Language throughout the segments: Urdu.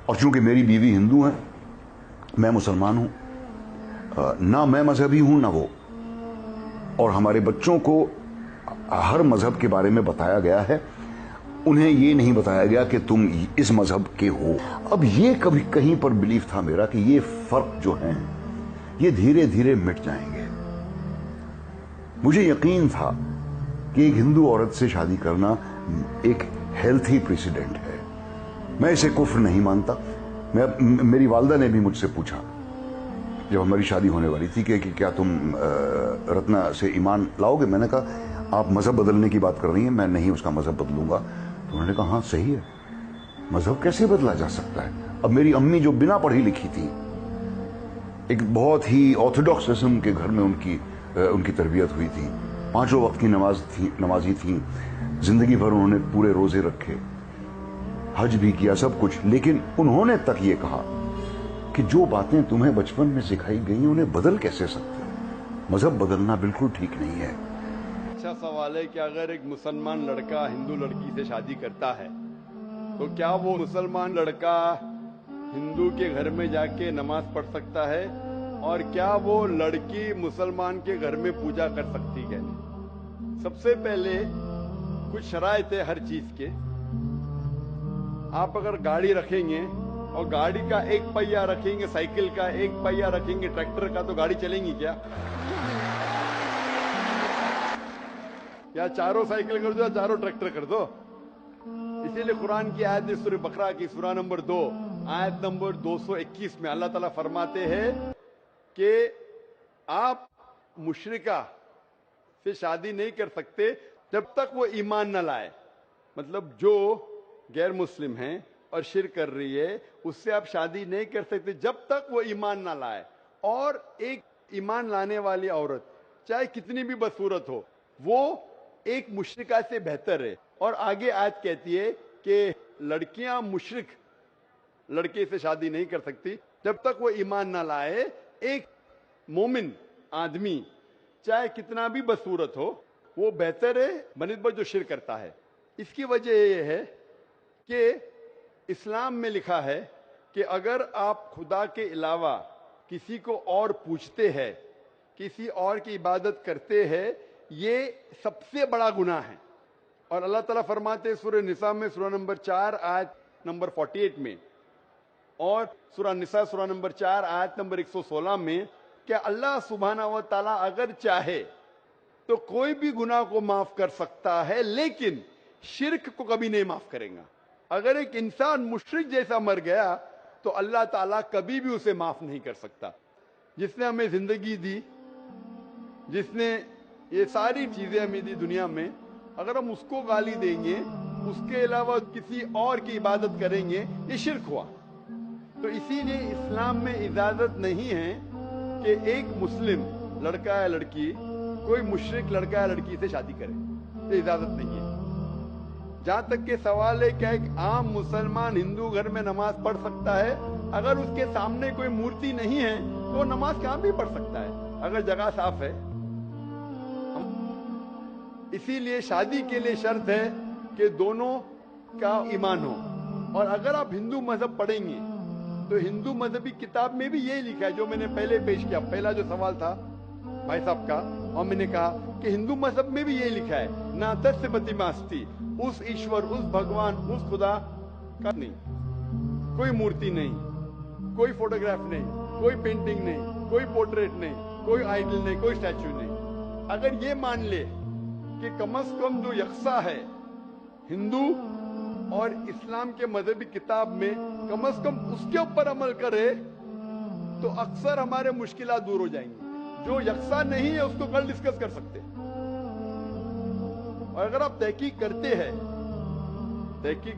اور چونکہ میری بیوی ہندو ہے، میں مسلمان ہوں، نہ میں مذہبی ہوں نہ وہ، اور ہمارے بچوں کو ہر مذہب کے بارے میں بتایا گیا ہے، انہیں یہ نہیں بتایا گیا کہ تم اس مذہب کے ہو۔ اب یہ کبھی کہیں پر بلیف تھا میرا کہ یہ فرق جو ہیں یہ دھیرے دھیرے مٹ جائیں گے۔ مجھے یقین تھا کہ ایک ہندو عورت سے شادی کرنا ایک ہیلتھی پریسیڈنٹ ہے۔ میں اسے کفر نہیں مانتا۔ میری والدہ نے بھی مجھ سے پوچھا جب ہماری شادی ہونے والی تھی کہ کیا تم رتنا سے ایمان لاؤ گے؟ میں نے کہا آپ مذہب بدلنے کی بات کر رہی ہیں، میں نہیں اس کا مذہب بدلوں گا۔ تو انہوں نے کہا ہاں صحیح ہے، مذہب کیسے بدلا جا سکتا ہے؟ اب میری امی جو بنا پڑھی لکھی تھی، ایک بہت ہی آرتھوڈاکس قسم کے گھر میں ان کی تربیت ہوئی تھی، 5 وقت کی نمازی تھیں، زندگی بھر انہوں نے پورے روزے رکھے، حج بھی کیا، سب کچھ، لیکن انہوں نے تک یہ کہا کہ جو باتیں تمہیں بچپن میں سکھائی گئی انہیں بدل کیسے سکتے ہیں؟ مذہب بدلنا بالکل ٹھیک نہیں ہے۔ اچھا سوال ہے کہ اگر ایک مسلمان لڑکا ہندو لڑکی سے شادی کرتا ہے تو کیا وہ مسلمان لڑکا ہندو کے گھر میں جا کے نماز پڑھ سکتا ہے، اور کیا وہ لڑکی مسلمان کے گھر میں پوجا کر سکتی ہے؟ سب سے پہلے کچھ شرائط ہے ہر چیز کے۔ آپ اگر گاڑی رکھیں گے اور گاڑی کا ایک پہیہ رکھیں گے، سائیکل کا ایک پہیہ رکھیں گے، ٹریکٹر کا، تو گاڑی چلیں گی کیا؟ یا چاروں سائیکل کر دو یا چاروں ٹریکٹر کر دو۔ اسی لیے قرآن کی آیت ہے سورہ بقرہ کی سورہ نمبر 2 آیت نمبر 221 میں اللہ تعالیٰ فرماتے ہیں کہ آپ مشرکہ سے شادی نہیں کر سکتے جب تک وہ ایمان نہ لائے۔ مطلب جو غیر مسلم ہیں اور شرک کر رہی ہے اس سے آپ شادی نہیں کر سکتے جب تک وہ ایمان نہ لائے۔ اور ایک ایمان لانے والی عورت چاہے کتنی بھی بدصورت ہو وہ ایک مشرکہ سے بہتر ہے۔ اور آگے آیت کہتی ہے کہ لڑکیاں مشرک لڑکے سے شادی نہیں کر سکتی جب تک وہ ایمان نہ لائے۔ ایک مومن آدمی چاہے کتنا بھی بدصورت ہو وہ بہتر ہے بنسبت جو شرک کرتا ہے۔ اس کی وجہ یہ ہے کہ اسلام میں لکھا ہے کہ اگر آپ خدا کے علاوہ کسی کو اور پوچھتے ہیں، کسی اور کی عبادت کرتے ہیں، یہ سب سے بڑا گناہ ہے۔ اور اللہ تعالیٰ فرماتے ہیں سورہ نساء میں سورہ نمبر 4 آیت نمبر 48 میں، اور سورہ نساء سورہ نمبر 4 آیت نمبر 116 میں، کہ اللہ سبحانہ و تعالیٰ اگر چاہے تو کوئی بھی گناہ کو معاف کر سکتا ہے، لیکن شرک کو کبھی نہیں معاف کرے گا۔ اگر ایک انسان مشرک جیسا مر گیا تو اللہ تعالیٰ کبھی بھی اسے معاف نہیں کر سکتا۔ جس نے ہمیں زندگی دی، جس نے یہ ساری چیزیں ہمیں دی دنیا میں، اگر ہم اس کو گالی دیں گے، اس کے علاوہ کسی اور کی عبادت کریں گے، یہ شرک ہوا۔ تو اسی لیے اسلام میں اجازت نہیں ہے کہ ایک مسلم لڑکا یا لڑکی کوئی مشرک لڑکا یا لڑکی سے شادی کرے، یہ اجازت نہیں ہے۔ جہاں تک کہ سوال ہے کہ ایک عام مسلمان ہندو گھر میں نماز پڑھ سکتا ہے، اگر اس کے سامنے کوئی مورتی نہیں ہے تو وہ نماز کہاں بھی پڑھ سکتا ہے اگر جگہ صاف ہے۔ اسی لیے شادی کے لیے شرط ہے کہ دونوں کا ایمان ہو۔ اور اگر آپ ہندو مذہب پڑھیں گے تو ہندو مذہبی کتاب میں بھی یہی لکھا ہے جو میں نے پہلے پیش کیا، پہلا جو سوال تھا بھائی صاحب کا، اور میں نے کہا کہ ہندو مذہب میں بھی یہی لکھا ہے، ناتس پتیماستی، اس ایشور، اس بھگوان، اس خدا کا نہیں، کوئی مورتی نہیں، کوئی فوٹوگراف نہیں، کوئی پینٹنگ نہیں، کوئی پورٹریٹ نہیں، کوئی آئیڈل نہیں، کوئی اسٹیچو نہیں۔ اگر یہ مان لے کہ کم از کم جو یکساں ہے ہندو اور اسلام کے مذہبی کتاب میں، کم از کم اس کے اوپر عمل کرے تو اکثر ہمارے مشکلات دور ہو جائیں گی۔ جو یکساں نہیں ہے اس کو کل ڈسکس کر سکتے ہیں۔ اور اگر آپ تحقیق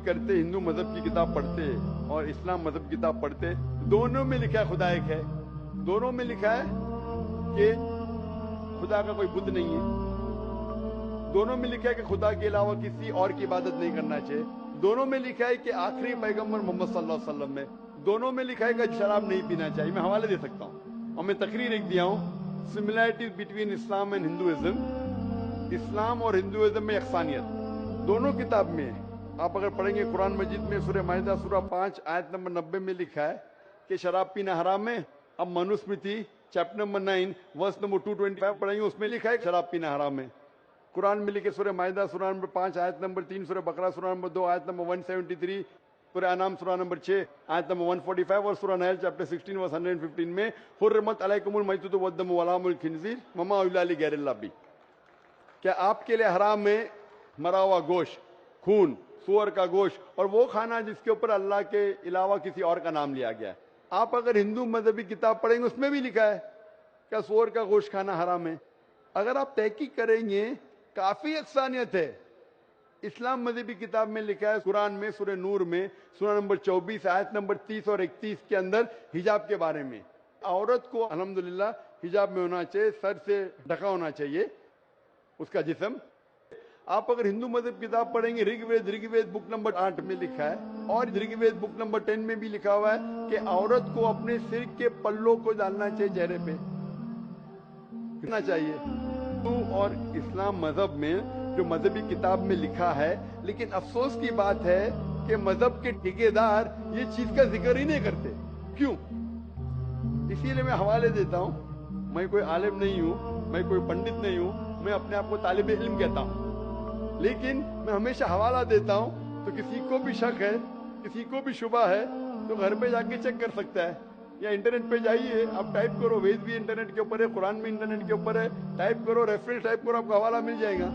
کرتے ہندو مذہب کی کتاب پڑھتے اور اسلام مذہب کی کتاب پڑھتے، دونوں میں لکھا ہے خدا ایک ہے، دونوں میں لکھا ہے کہ خدا کا کوئی بت نہیں ہے، دونوں میں لکھا ہے کہ خدا کے علاوہ کسی اور کی عبادت نہیں کرنا چاہیے، دونوں میں لکھا ہے کہ آخری پیغمبر محمد صلی اللہ علیہ وسلم میں، دونوں میں لکھا ہے کہ شراب نہیں پینا چاہیے۔ میں حوالے دے سکتا ہوں اور میں تقریر ایک دیا ہوں، similarities between Islam and Hinduism, اسلام اور ہندوازم میں یکسانیت، دونوں کتاب میں ہے۔ آپ اگر پڑھیں گے قرآن مجید میں سورہ مائدہ سورہ 5 آیت نمبر 90 میں لکھا ہے کہ شراب پینا حرام ہے. اب Manusmriti chapter number 9 verse number 225 پڑھیں گے, اس میں لکھا ہے کہ شراب پینا حرام ہے. قرآن میں لکھے سورہ مائدہ سورہ نمبر 5 آیت نمبر 3, سورہ بقرہ سورہ نمبر 2 آیت نمبر 173, سورہ انعام سورہ نمبر 6 آیت نمبر 145 اور سورہ نحل چیپٹر 16 ورس 115 میں حرمت علیکم المیتۃ والدم ولحم الخنزیر وما اہل لغیر اللہ بھی. کیا آپ کے لیے حرام ہے مرا ہوا گوشت, خون, سور کا گوشت اور وہ کھانا جس کے اوپر اللہ کے علاوہ کسی اور کا نام لیا گیا ہے. آپ اگر ہندو مذہبی کتاب پڑھیں گے اس میں بھی لکھا ہے کیا سور کا گوشت کھانا حرام ہے. اگر آپ تحقیق کریں گے کافی یکسانیت ہے. اسلام مذہبی کتاب میں لکھا ہے قرآن میں سورہ نور میں سورہ نمبر 24 آیت نمبر 30 اور 31 کے اندر حجاب کے بارے میں, عورت کو الحمدللہ حجاب میں ہونا چاہیے, سر سے ڈھکا ہونا چاہیے اس کا جسم. آپ اگر ہندو مذہب کتاب پڑھیں گے رگ وید بک نمبر 8 میں لکھا ہے اور رگ وید بک نمبر 10 میں بھی لکھا ہوا ہے کہ عورت کو اپنے سر کے پلوں کو ڈالنا چاہیے چہرے پہ کرنا چاہیے. اور اسلام مذہب میں جو مذہبی کتاب میں لکھا ہے, لیکن افسوس کی بات ہے کہ مذہب کے ٹھیکیدار یہ چیز کا ذکر ہی نہیں کرتے. کیوں؟ اسی لیے میں حوالے دیتا ہوں. میں کوئی عالم نہیں ہوں, میں کوئی پنڈت نہیں ہوں, میں اپنے آپ کو طالب علم کہتا ہوں, لیکن میں ہمیشہ حوالہ دیتا ہوں. تو کسی کو بھی شک ہے, کسی کو بھی شبہ ہے تو گھر پہ جا کے چیک کر سکتا ہے, یا انٹرنیٹ پہ جائیے, آپ ٹائپ کرو, وید بھی انٹرنیٹ کے اوپر ہے, قرآن بھی انٹرنیٹ کے اوپر ہے, ٹائپ کرو, ریفرنس ٹائپ کرو, آپ کو حوالہ مل جائے گا.